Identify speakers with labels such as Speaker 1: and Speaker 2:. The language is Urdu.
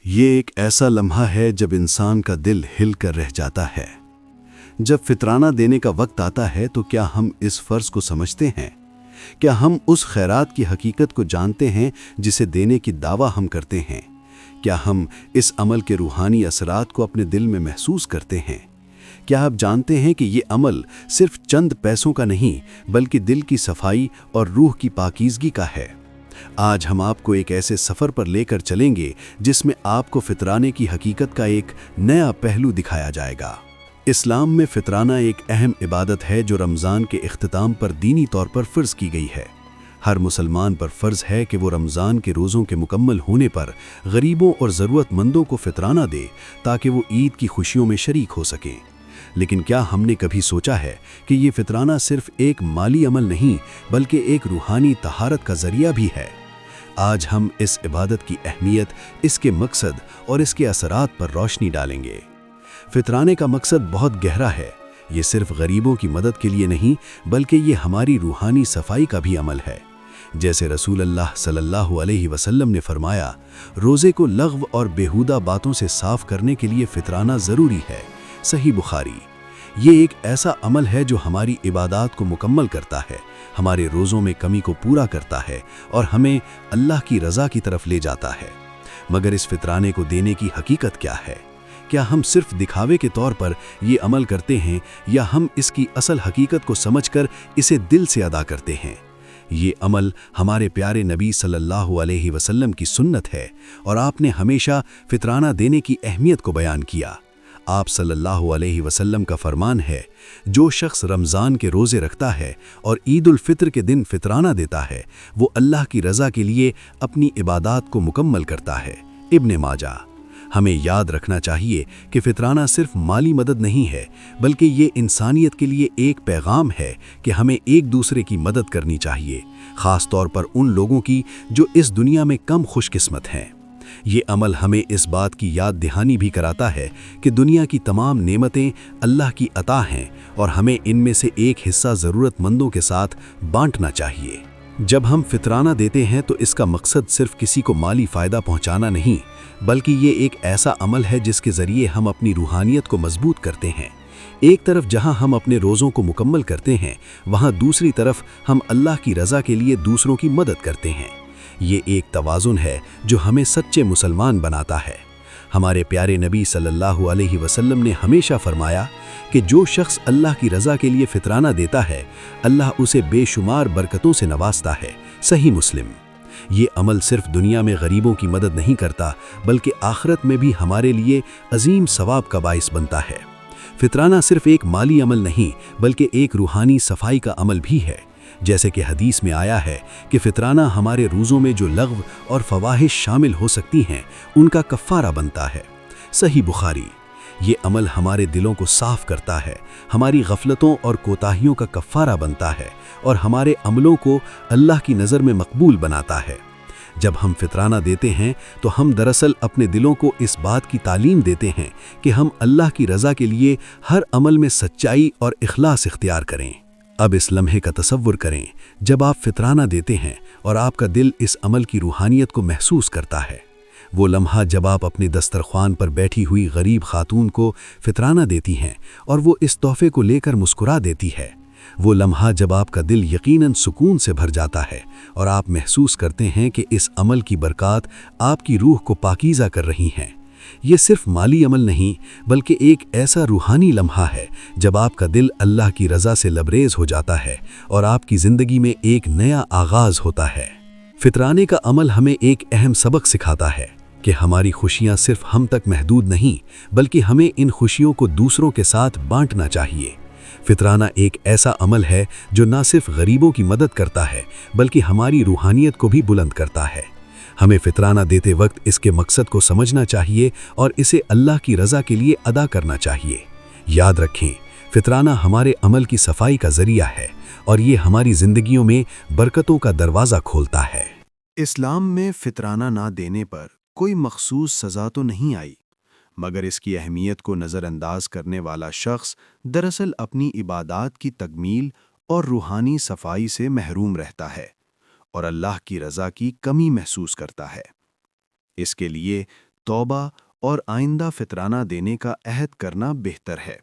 Speaker 1: یہ ایک ایسا لمحہ ہے جب انسان کا دل ہل کر رہ جاتا ہے۔ جب فطرانہ دینے کا وقت آتا ہے تو کیا ہم اس فرض کو سمجھتے ہیں؟ کیا ہم اس خیرات کی حقیقت کو جانتے ہیں جسے دینے کی دعویٰ ہم کرتے ہیں؟ کیا ہم اس عمل کے روحانی اثرات کو اپنے دل میں محسوس کرتے ہیں؟ کیا آپ جانتے ہیں کہ یہ عمل صرف چند پیسوں کا نہیں بلکہ دل کی صفائی اور روح کی پاکیزگی کا ہے؟ آج ہم آپ کو ایک ایسے سفر پر لے کر چلیں گے جس میں آپ کو فطرانے کی حقیقت کا ایک نیا پہلو دکھایا جائے گا۔ اسلام میں فطرانہ ایک اہم عبادت ہے جو رمضان کے اختتام پر دینی طور پر فرض کی گئی ہے۔ ہر مسلمان پر فرض ہے کہ وہ رمضان کے روزوں کے مکمل ہونے پر غریبوں اور ضرورت مندوں کو فطرانہ دے تاکہ وہ عید کی خوشیوں میں شریک ہو سکیں۔ لیکن کیا ہم نے کبھی سوچا ہے کہ یہ فطرانہ صرف ایک مالی عمل نہیں بلکہ ایک روحانی طہارت کا ذریعہ بھی ہے؟ آج ہم اس عبادت کی اہمیت، اس کے مقصد اور اس کے اثرات پر روشنی ڈالیں گے۔ فطرانے کا مقصد بہت گہرا ہے۔ یہ صرف غریبوں کی مدد کے لیے نہیں بلکہ یہ ہماری روحانی صفائی کا بھی عمل ہے۔ جیسے رسول اللہ صلی اللہ علیہ وسلم نے فرمایا، روزے کو لغو اور بیہودہ باتوں سے صاف کرنے کے لیے فطرانہ ضروری ہے۔ صحیح بخاری۔ یہ ایک ایسا عمل ہے جو ہماری عبادات کو مکمل کرتا ہے، ہمارے روزوں میں کمی کو پورا کرتا ہے اور ہمیں اللہ کی رضا کی طرف لے جاتا ہے۔ مگر اس فطرانے کو دینے کی حقیقت کیا ہے؟ کیا ہم صرف دکھاوے کے طور پر یہ عمل کرتے ہیں یا ہم اس کی اصل حقیقت کو سمجھ کر اسے دل سے ادا کرتے ہیں؟ یہ عمل ہمارے پیارے نبی صلی اللہ علیہ وسلم کی سنت ہے اور آپ نے ہمیشہ فطرانہ دینے کی اہمیت کو بیان کیا۔ آپ صلی اللہ علیہ وسلم کا فرمان ہے، جو شخص رمضان کے روزے رکھتا ہے اور عید الفطر کے دن فطرانہ دیتا ہے وہ اللہ کی رضا کے لیے اپنی عبادات کو مکمل کرتا ہے۔ ابن ماجہ۔ ہمیں یاد رکھنا چاہیے کہ فطرانہ صرف مالی مدد نہیں ہے بلکہ یہ انسانیت کے لیے ایک پیغام ہے کہ ہمیں ایک دوسرے کی مدد کرنی چاہیے، خاص طور پر ان لوگوں کی جو اس دنیا میں کم خوش قسمت ہیں۔ یہ عمل ہمیں اس بات کی یاد دہانی بھی کراتا ہے کہ دنیا کی تمام نعمتیں اللہ کی عطا ہیں اور ہمیں ان میں سے ایک حصہ ضرورت مندوں کے ساتھ بانٹنا چاہیے۔ جب ہم فطرانہ دیتے ہیں تو اس کا مقصد صرف کسی کو مالی فائدہ پہنچانا نہیں بلکہ یہ ایک ایسا عمل ہے جس کے ذریعے ہم اپنی روحانیت کو مضبوط کرتے ہیں۔ ایک طرف جہاں ہم اپنے روزوں کو مکمل کرتے ہیں وہاں دوسری طرف ہم اللہ کی رضا کے لیے دوسروں کی مدد کرتے ہیں۔ یہ ایک توازن ہے جو ہمیں سچے مسلمان بناتا ہے۔ ہمارے پیارے نبی صلی اللہ علیہ وسلم نے ہمیشہ فرمایا کہ جو شخص اللہ کی رضا کے لیے فطرانہ دیتا ہے اللہ اسے بے شمار برکتوں سے نوازتا ہے۔ صحیح مسلم۔ یہ عمل صرف دنیا میں غریبوں کی مدد نہیں کرتا بلکہ آخرت میں بھی ہمارے لیے عظیم ثواب کا باعث بنتا ہے۔ فطرانہ صرف ایک مالی عمل نہیں بلکہ ایک روحانی صفائی کا عمل بھی ہے۔ جیسے کہ حدیث میں آیا ہے کہ فطرانہ ہمارے روزوں میں جو لغو اور فواحش شامل ہو سکتی ہیں ان کا کفارہ بنتا ہے۔ صحیح بخاری۔ یہ عمل ہمارے دلوں کو صاف کرتا ہے، ہماری غفلتوں اور کوتاہیوں کا کفارہ بنتا ہے اور ہمارے عملوں کو اللہ کی نظر میں مقبول بناتا ہے۔ جب ہم فطرانہ دیتے ہیں تو ہم دراصل اپنے دلوں کو اس بات کی تعلیم دیتے ہیں کہ ہم اللہ کی رضا کے لیے ہر عمل میں سچائی اور اخلاص اختیار کریں۔ اب اس لمحے کا تصور کریں جب آپ فطرانہ دیتے ہیں اور آپ کا دل اس عمل کی روحانیت کو محسوس کرتا ہے۔ وہ لمحہ جب آپ اپنی دسترخوان پر بیٹھی ہوئی غریب خاتون کو فطرانہ دیتی ہیں اور وہ اس تحفے کو لے کر مسکرا دیتی ہے۔ وہ لمحہ جب آپ کا دل یقیناً سکون سے بھر جاتا ہے اور آپ محسوس کرتے ہیں کہ اس عمل کی برکات آپ کی روح کو پاکیزہ کر رہی ہیں۔ یہ صرف مالی عمل نہیں بلکہ ایک ایسا روحانی لمحہ ہے جب آپ کا دل اللہ کی رضا سے لبریز ہو جاتا ہے اور آپ کی زندگی میں ایک نیا آغاز ہوتا ہے۔ فطرانے کا عمل ہمیں ایک اہم سبق سکھاتا ہے کہ ہماری خوشیاں صرف ہم تک محدود نہیں بلکہ ہمیں ان خوشیوں کو دوسروں کے ساتھ بانٹنا چاہیے۔ فطرانہ ایک ایسا عمل ہے جو نہ صرف غریبوں کی مدد کرتا ہے بلکہ ہماری روحانیت کو بھی بلند کرتا ہے۔ ہمیں فطرانہ دیتے وقت اس کے مقصد کو سمجھنا چاہیے اور اسے اللہ کی رضا کے لیے ادا کرنا چاہیے۔ یاد رکھیں، فطرانہ ہمارے عمل کی صفائی کا ذریعہ ہے اور یہ ہماری زندگیوں میں برکتوں کا دروازہ کھولتا ہے۔
Speaker 2: اسلام میں فطرانہ نہ دینے پر کوئی مخصوص سزا تو نہیں آئی، مگر اس کی اہمیت کو نظر انداز کرنے والا شخص دراصل اپنی عبادات کی تکمیل اور روحانی صفائی سے محروم رہتا ہے اور اللہ کی رضا کی کمی محسوس کرتا ہے۔ اس کے لیے توبہ اور آئندہ فطرانہ دینے کا عہد کرنا بہتر ہے۔